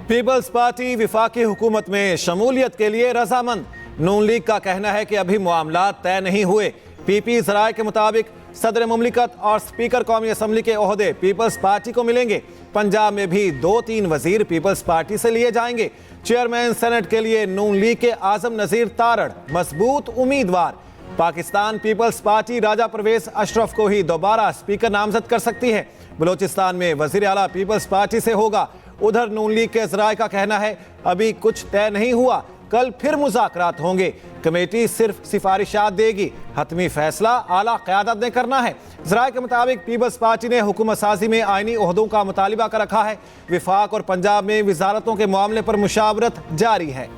Peoples party विफाकी हुकूमत में शमूलियत के लिए रजामंद। नून लीग का कहना है कि अभी मामला तय नहीं हुए। पीपी जराये के मुताबिक सदर मुमलिकत और स्पीकर कौमी असम्बली के ओहदे पीपल्स पार्टी को मिलेंगे। पंजाब में भी 2-3 वजीर पीपल्स पार्टी से लिए जाएंगे। चेयरमैन सेनेट के लिए नून लीग के आजम नजीर तारड़ मजबूत उम्मीदवार। पाकिस्तान पीपल्स पार्टी राजा परवेज अशरफ को ही दोबारा स्पीकर नामजद कर सकती है। बलोचिस्तान में वजीर आला पीपल्स पार्टी से होगा। उधर नून लीग के जराये का कहना है अभी कुछ तय नहीं हुआ, कल फिर मुज़ाकरात होंगे। कमेटी सिर्फ सिफारिशात देगी, हतमी फैसला आला क़यादत ने करना है। जराये के मुताबिक पीपल्स पार्टी ने हुकूमत साजी में आइनी ओहदों का मुतालिबा कर रखा है। विफाक और पंजाब में वजारतों के मामले पर मुशावरत जारी है।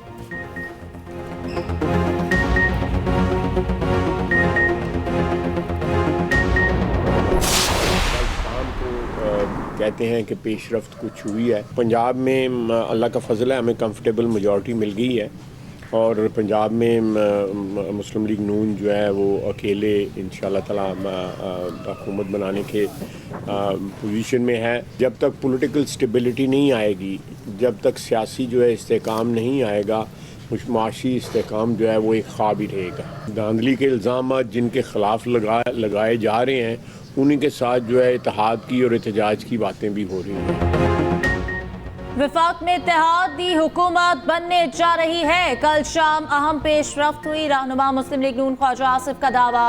कहते हैं कि पेशरफ्त कुछ हुई है। पंजाब में अल्लाह का फजल है, हमें कंफर्टेबल मेजॉरिटी मिल गई है और पंजाब में मुस्लिम लीग नून जो है वो अकेले इंशाअल्लाह ताला हुकूमत बनाने के पोजीशन में है। जब तक पॉलिटिकल स्टेबिलिटी नहीं आएगी, जब तक सियासी जो है इस्तेकाम नहीं आएगा, कुछ माशी इस्तेकाम जो है वो एक ख्वाब ही रहेगा। धांधली के इल्ज़ाम जिनके ख़िलाफ़ लगाए जा रहे हैं, उन्हीं के साथ जो है इत्तेहाद की और एहतजाज की बातें भी हो रही हैं। विफाक में इत्तेहादी हुकूमत बनने जा रही है। कल शाम अहम पेशरफ्त हुई। रहनुमा मुस्लिम लीग नून ख्वाजा आसिफ का दावा।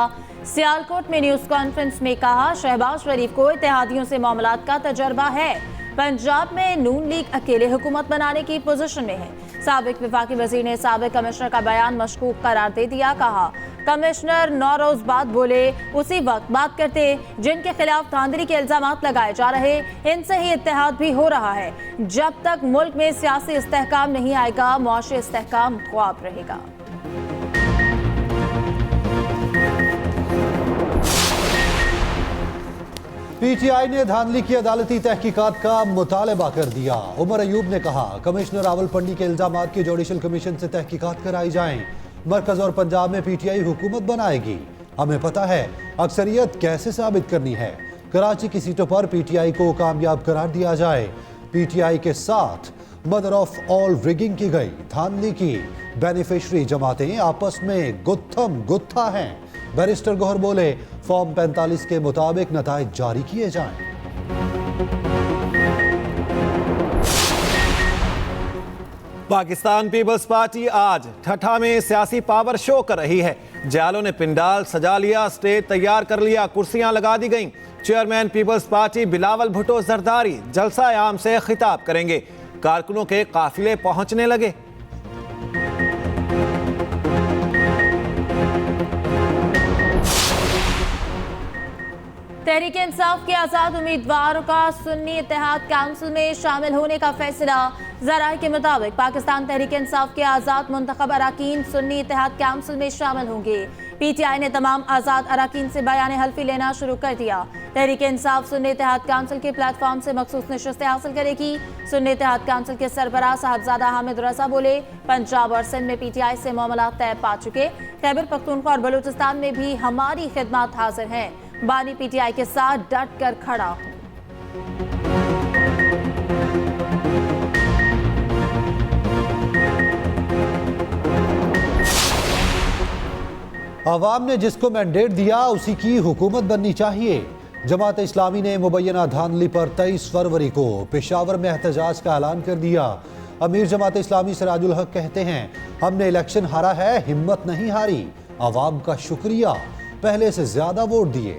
सियालकोट में न्यूज़ कॉन्फ्रेंस में कहा शहबाज शरीफ को इत्तेहादियों से मामलात का तजर्बा है। पंजाब में नून लीग अकेले हुकूमत बनाने की पोजीशन में है। साबिक विफाकी वजीर ने साबिक कमिश्नर का बयान मशकूक करार दे दिया। कहा कमिश्नर 9 रोज बाद बोले उसी वक्त बात करते जिनके खिलाफ धांधली के इल्जामात लगाए जा रहे, इनसे ही इत्तेहाद भी हो रहा है। जब तक मुल्क में सियासी इस्तेहकाम नहीं आएगा, मुआशी इस्तेहकाम ख्वाब रहेगा। पीटीआई ने धांधली की अदालती तहकीकात का मुतालबा कर दिया। उमर अयूब ने कहा कमिश्नर रावलपिंडी के इल्जामात की जुडिशल कमीशन से तहकीकात कराई जाएं। मरकज और पंजाब में पीटीआई हुकूमत बनाएगी। हमें पता है अक्सरियत कैसे साबित करनी है। कराची की सीटों पर पीटीआई को कामयाब करार दिया जाए। पीटीआई के साथ मदर ऑफ ऑल रिगिंग की गई धांधली की बेनिफिशरी जमातें आपस में गुत्थम गुत्था हैं। बैरिस्टर गौहर बोले फॉर्म 45 के मुताबिक नताइज जारी किए जाएं। पाकिस्तान पीपल्स पार्टी आज ठठा में सियासी पावर शो कर रही है। जालों ने पिंडाल सजा लिया, स्टेज तैयार कर लिया, कुर्सियां लगा दी गईं। Chairman Peoples Party Bilawal Bhutto Zardari जलसा आम से खिताब करेंगे। कारकुनों के काफिले पहुंचने लगे। तहरीक इंसाफ के आजाद उम्मीदवारों का सुन्नी इत्तेहाद काउंसिल में शामिल होने का फैसला। जराये के मुताबिक पाकिस्तान तहरीक इंसाफ के आजाद मुंतखब अराकीन सुन्नी इत्तेहाद काउंसिल में शामिल होंगे। पीटीआई ने तमाम आजाद अराकीन से बयान हल्फी लेना शुरू कर दिया। तहरीक इंसाफ सुन्नी इत्तेहाद काउंसिल के प्लेटफॉर्म से मखसूस नशिस्तें हासिल करेगी। सुन्नी इत्तेहाद काउंसिल के सरबराह साहबजादा हामिद रजा बोले पंजाब और सिंध में पीटीआई से मामला तय पा चुके। खैबर पख्तूनख्वा और बलूचिस्तान में भी हमारी खिदमत हाजिर हैं। बानी पीटीआई के साथ डट कर खड़ा हूं। अवाम ने जिसको मैंडेट दिया उसी की हुकूमत बननी चाहिए। जमात इस्लामी ने मुबैना धांधली पर 23 फरवरी को पेशावर में एहतजाज का ऐलान कर दिया। अमीर जमात इस्लामी सिराजुल हक कहते हैं हमने इलेक्शन हारा है, हिम्मत नहीं हारी। अवाम का शुक्रिया, पहले से ज्यादा वोट दिए।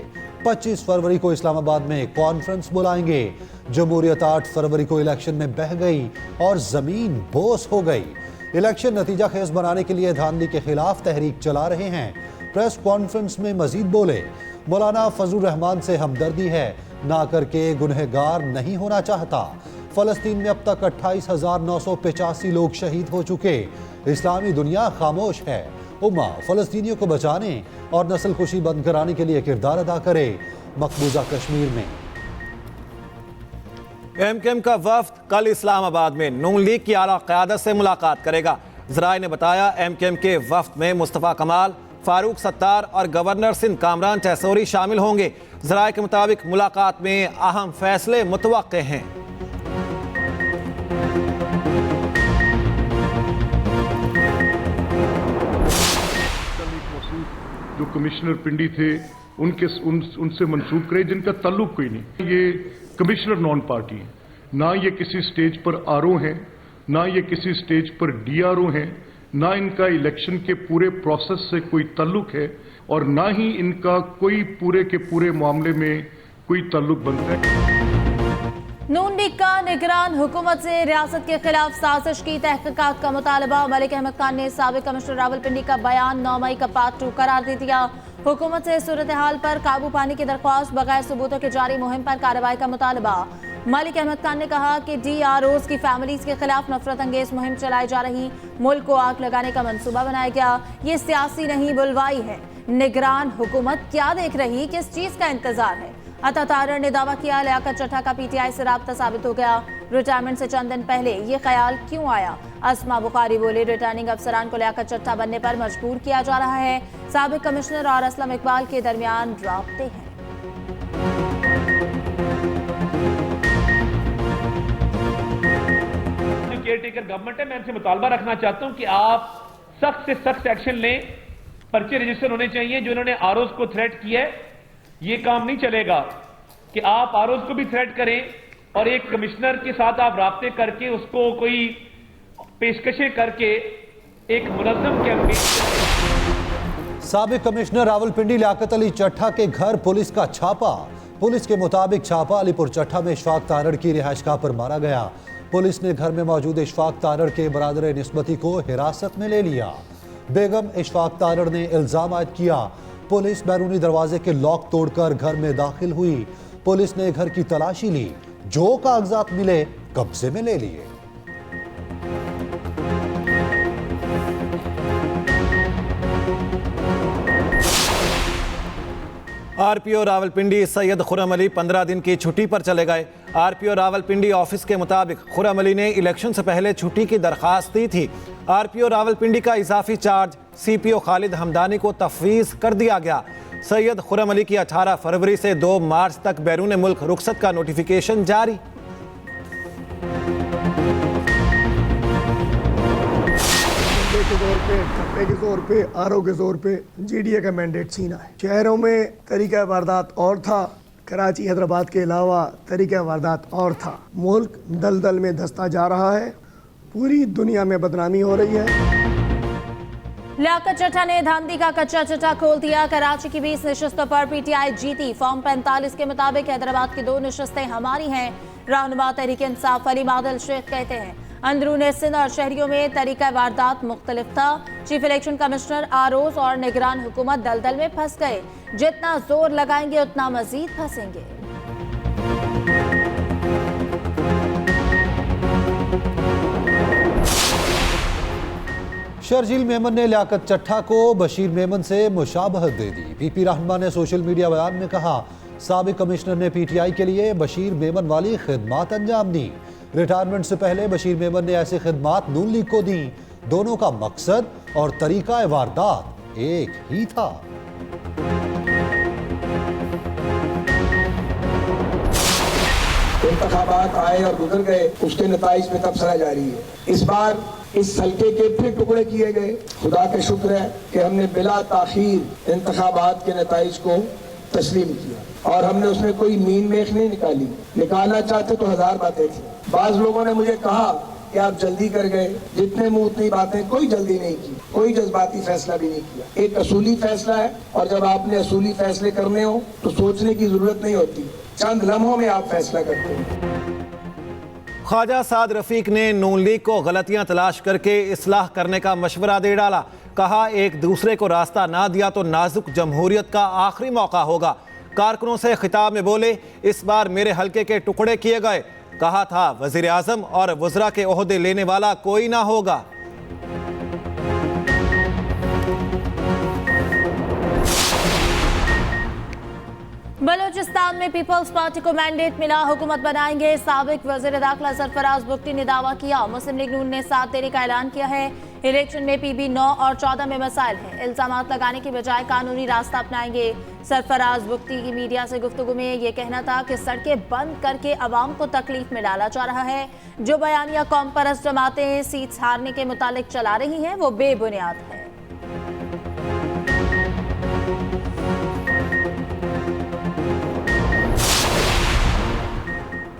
25 फरवरी को इस्लामाबाद में कॉन्फ्रेंस बुलाएंगे। जमहूरियत 8 फरवरी को इलेक्शन में बह गई और जमीन बोस हो गई। इलेक्शन नतीजा खेज बनाने के लिए धांधली के खिलाफ तहरीक चला रहे हैं। प्रेस कॉन्फ्रेंस में मजीद बोले मौलाना फजलुर रहमान से हमदर्दी है, ना करके गुनहगार नहीं होना चाहता। फलस्तीन में अब तक 28,985 लोग शहीद हो चुके। इस्लामी दुनिया खामोश है। उम्मा फलस्तीनियों को बचाने और नस्ल खुशी बंद कराने के लिए किरदार अदा करे। मकबूजा कश्मीर में एमकेएम का वफ्द कल इस्लामाबाद में नून लीग की आला क़यादत से मुलाकात करेगा। ज़राए ने बताया एमकेएम के वफ्द में मुस्तफ़ा कमाल, फारूक सत्तार और गवर्नर सिंध कामरान टैसोरी शामिल होंगे। ज़राए के मुताबिक मुलाकात में अहम फैसले मुतवक्के हैं। जो कमिश्नर पिंडी थे उनसे मंसूब करे जिनका ताल्लुक कोई नहीं। ये कमिश्नर नॉन पार्टी है, ना ये किसी स्टेज पर आरओ हैं, ना ये किसी स्टेज पर डीआरओ हैं, ना इनका इलेक्शन के पूरे प्रोसेस से कोई ताल्लुक है और ना ही इनका कोई पूरे के पूरे मामले में कोई ताल्लुक बनता है। नून लीग का निगरान हुकूमत से रियासत के खिलाफ साजिश की तहकीकात का मुतालबा। मलिक अहमद खान ने साबिक कमिश्नर रावलपिंडी का बयान 9 मई का पार्ट 2 करार दे दिया। हुकूमत से सूरत हाल पर काबू पाने की दरख्वास्त, बगैर सबूतों की जारी मुहिम पर कार्रवाई का मुतालबा। मलिक अहमद खान ने कहा कि DROs की फैमिलीज के खिलाफ नफरत अंगेज मुहिम चलाई जा रही, मुल्क को आग लगाने का मंसूबा बनाया गया। ये सियासी नहीं बुलवाई है। निगरान हुकूमत क्या देख रही, किस चीज का इंतजार है? अता तारड़ ने दावा किया लियाकत चट्टा का PTI से राब्ता साबित हो गया। रिटायरमेंट से चंद दिन पहले ये ख्याल क्यों आया? अस्मा बुखारी बोले, रिटर्निंग अफसरान को लियाकत चट्टा बनने पर मजबूर किया जा रहा है। साबिक कमिश्नर और असलम इकबाल के दरमियान राब्ते हैं। जो केयरटेकर गवर्नमेंट है, मैं इनसे मुतालबा रखना चाहता हूं कि आप सख्त से सख्त एक्शन लें। पर्चे रजिस्टर होने चाहिए। जो इन्होंने आरओज को थ्रेट किया है, ये काम नहीं चलेगा कि आप आरओज को भी थ्रेट करें और एक कमिश्नर के साथ आप राब्ते करके उसको कोई पेशकशें करके एक मुनज़्ज़म कैंपेन। साबिक कमिश्नर रावलपिंडी लियाकत अली चट्टा के घर पुलिस का छापा। पुलिस के मुताबिक छापा अलीपुर चट्टा में इशफाक तारड़ की रिहाइशगाह पर मारा गया। पुलिस ने घर में मौजूद इशफाक तारड़ के बरादर निस्बती को हिरासत में ले लिया। बेगम इशफाक तारड़ ने इल्जाम आयद किया, पुलिस बैरूनी दरवाजे के लॉक तोड़कर घर में दाखिल हुई। पुलिस ने घर की तलाशी ली, जो कागजात मिले कब्जे में ले लिए। RPO रावलपिंडी सैयद खुर्रम अली 15 दिन की छुट्टी पर चले गए। RPO रावलपिंडी ऑफिस के मुताबिक खुर्रम अली ने इलेक्शन से पहले छुट्टी की दरखास्त दी थी। RPO रावलपिंडी का इजाफी चार्ज CPO खालिद हमदानी को तफवीज़ कर दिया गया। सैयद खुर्रम अली की 18 फरवरी से 2 मार्च तक बैरून मुल्क रुखसत का नोटिफिकेशन जारी। के जोर पे आरओ के जोर पे GDA का मैंडेट छीना है। शहरों में तरीका वारदात और था, कराची हैदराबाद के अलावा तरीका वारदात और था। मुल्क दलदल में धंसता जा रहा है, पूरी दुनिया में बदनामी हो रही है। लियाकत चट्टा ने धांधली का कच्चा चट्टा खोल दिया। कराची की 20 नशस्तों पर PTI जीती। फॉर्म 45 के मुताबिक हैदराबाद की 2 नशस्तें हमारी हैं। रहनुमा तहरीक इंसाफ अली मादल शेख कहते हैं, अंदरूने सिंध और शहरियों में तरीका वारदात मुख्तलिफ था। चीफ इलेक्शन कमिश्नर, आरओज और निगरान हुकूमत दलदल में फंस गए। जितना जोर लगाएंगे उतना मजीद फंसेंगे। शर्जील मेमन ने लियाकत चट्टा को बशीर मेमन से मुशाबहत दे दी। PP रहनुमा ने सोशल मीडिया बयान में कहा, साबिक कमिश्नर ने PTI के लिए बशीर मेमन वाली खिदमात अंजाम दी। रिटायरमेंट से पहले बशीर मेमन ने ऐसी खिदमात नून लीग को दी। दोनों का मकसद और तरीका वारदात एक ही था। इंतखाबात आए और गुजर गए, उसके नताइज में तबसरा जारी है। इस बार इस हल्के के फिर टुकड़े किए गए। खुदा का शुक्र है कि हमने बिला ताखीर इंतखाबात के नताइज को तस्लीम किया और हमने उसमें कोई मीन मेख नहीं निकाली। निकालना चाहते तो 1000 बातें थी। बाज लोगों ने मुझे कहा कि आप जल्दी कर गए, जितने मुंह उतनी बातें। कोई जल्दी नहीं की, कोई जज्बाती फैसला भी नहीं किया। एक असूली फैसला है और जब आपने असूली फैसले करने हो तो सोचने की जरूरत नहीं होती, चंद लम्हों में आप फैसला करते हो। ख्वाजा साद रफीक ने नून लीग को गलतियां तलाश करके इस्लाह करने का मशवरा दे डाला। कहा, एक दूसरे को रास्ता ना दिया तो नाजुक जमहूरियत का आखिरी मौका होगा। कारकुनों से खिताब में बोले, इस बार मेरे हल्के के टुकड़े किए गए। कहा था, वजीर आजम और वज़रा के ओहदे लेने वाला कोई ना होगा। बलूचिस्तान में पीपल्स पार्टी को मैंडेट मिला, हुकूमत बनाएंगे। साबिक वज़ीर दाखिला सरफराज बुख्ती ने दावा किया। मुस्लिम लीग नून ने 7 देने का ऐलान किया है। इलेक्शन में PB 9 और 14 में मसाइल हैं। इल्जामात लगाने की बजाय कानूनी रास्ता अपनाएंगे। सरफराज बुख्ती की मीडिया से गुफ्तगू में ये कहना था कि सड़कें बंद करके अवाम को तकलीफ में डाला जा रहा है। जो बयानिया कौम परस्त जमातें सीट्स हारने के मुतालिक चला रही हैं वो बेबुनियाद है।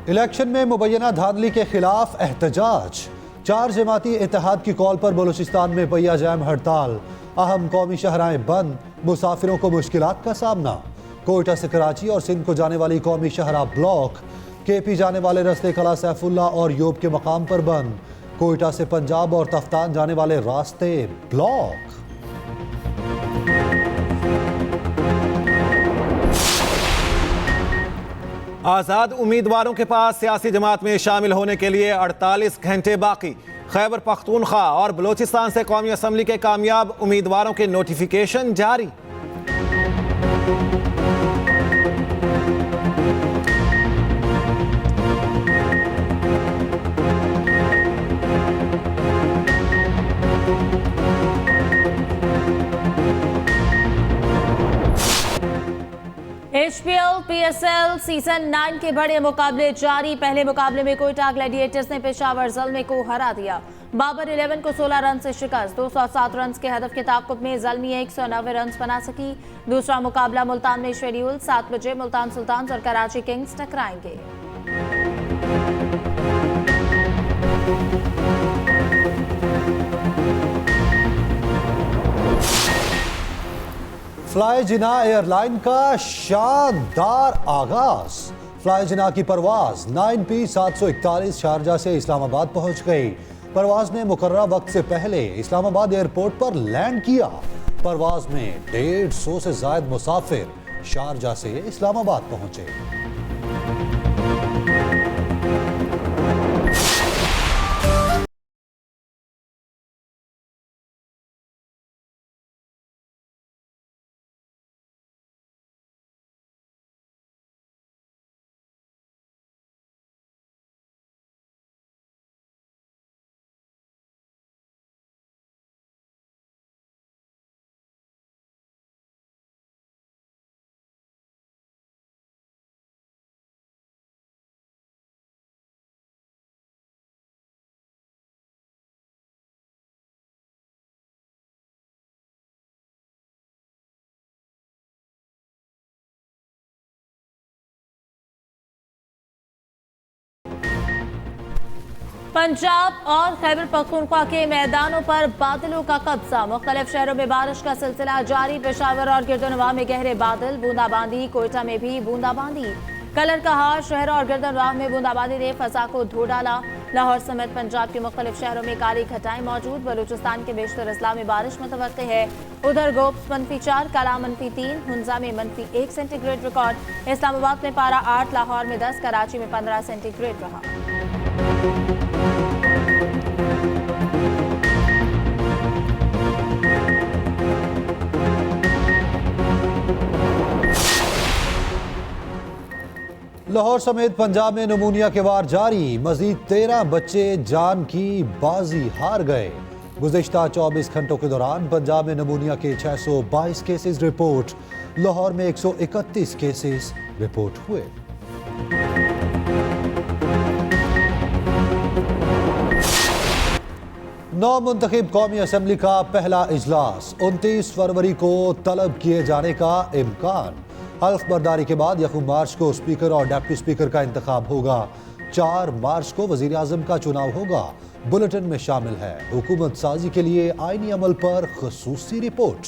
इलेक्शन में मुबैना धांधली के खिलाफ एहतजाज। 4 जमाती इत्तेहाद की कॉल पर बलूचिस्तान में पहिया जैम हड़ताल। अहम कौमी शहराएं बंद, मुसाफिरों को मुश्किलात का सामना। कोयटा से कराची और सिंध को जाने वाली कौमी शहरा ब्लॉक। केपी जाने वाले रस्ते कला सैफुल्ला और यूब के मकाम पर बंद। कोयटा से पंजाब और तफ्तान जाने वाले रास्ते ब्लॉक। आजाद उम्मीदवारों के पास सियासी जमात में शामिल होने के लिए 48 घंटे बाकी। खैबर पख्तूनख्वा और बलूचिस्तान से कौमी असम्बली के कामयाब उम्मीदवारों के नोटिफिकेशन जारी। HPL PSL सीजन 9 के बड़े मुकाबले जारी। पहले मुकाबले में कोयटा ग्लैडिएटर्स ने पेशावर ज़ल्मे को हरा दिया। बाबर 11 को 16 रन से शिकस्त। 207 रन के हदफ के ताक़ुब में ज़ल्मी 190 रन बना सकी। दूसरा मुकाबला मुल्तान में शेड्यूल 7 बजे मुल्तान सुल्तान्स और कराची किंग्स टकराएंगे। फ्लाई जिना एयरलाइन का शानदार आगाज। फ्लाई जिना की परवाज 9P 741 शारजा से इस्लामाबाद पहुंच गई। परवाज ने मुकर्रर वक्त से पहले इस्लामाबाद एयरपोर्ट पर लैंड किया। परवाज में 150 से ज्यादा मुसाफिर शारजा से इस्लामाबाद पहुंचे। पंजाब और खैबर पख्तूनख्वा के मैदानों पर बादलों का कब्जा। मुख्तलिफ शहरों में बारिश का सिलसिला जारी। पेशावर और गिरदनवाह में गहरे बादल, बूंदाबांदी। कोयटा में भी बूंदाबांदी। कलर का हार। शहर और गिरदनवाह में बूंदाबांदी ने फजा को धो डाला। लाहौर समेत पंजाब के मुख्तलिफ शहरों में काली घटाएं मौजूद। बलूचिस्तान के बेशतर अजला में बारिश मुतवक्किल है। उधर गोप्स -4, कला -3, हुंजा में -1 सेंटीग्रेड रिकॉर्ड। इस्लामाबाद में पारा 8, लाहौर में 10, कराची में 15 सेंटीग्रेड रहा। लाहौर समेत पंजाब में नमूनिया के वार जारी। मजीद 13 बच्चे जान की बाजी हार गए। गुज़िश्ता 24 घंटों के दौरान पंजाब में नमूनिया के 622 केसेस रिपोर्ट। लाहौर में 131 केसेस रिपोर्ट हुए। नौ मुंतखब कौमी असम्बली का पहला इजलास 29 फरवरी को तलब किए जाने का इम्कान। हल्फ बर्दारी के बाद 1 मार्च को स्पीकर और डिप्टी स्पीकर का इंतखाब होगा। 4 मार्च को वजीर आजम का चुनाव होगा। बुलेटिन में शामिल है हुकूमत साजी के लिए आईनी अमल पर खसूसी रिपोर्ट।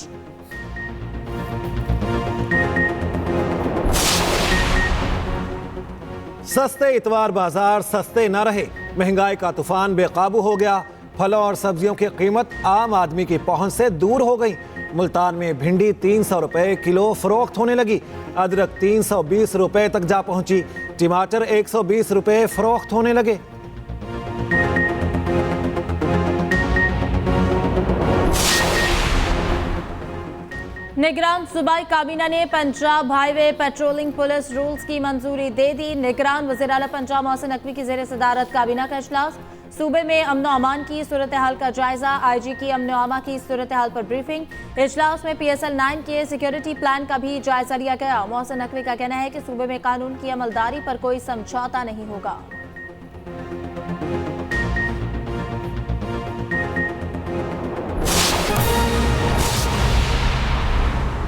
सस्ते इतवार बाजार सस्ते न रहे। महंगाई का तूफान बेकाबू हो गया। फलों और सब्जियों की कीमत आम आदमी की पहुंच से दूर हो गई। मुल्तान में भिंडी 300 रुपए किलो फरोख्त होने लगी। अदरक 320 रुपए तक जा पहुंची। टमाटर 120 रुपए फरोख्त होने लगे। निगरान सूबाई काबीना ने Punjab highway patrolling police rules की मंजूरी दे दी। निगरान वज़ीर आला पंजाब मोहसिन नकवी की ज़ेर सदारत काबीना का इजलास। सूबे में अमन अमान की सूरत हाल का जायजा। IG की अमन अमा की सूरत हाल पर ब्रीफिंग। इजलास में PSL 9 के सिक्योरिटी प्लान का भी जायजा लिया गया। मोहसिन नकवी का कहना है कि सूबे में कानून की अमलदारी पर कोई समझौता नहीं होगा।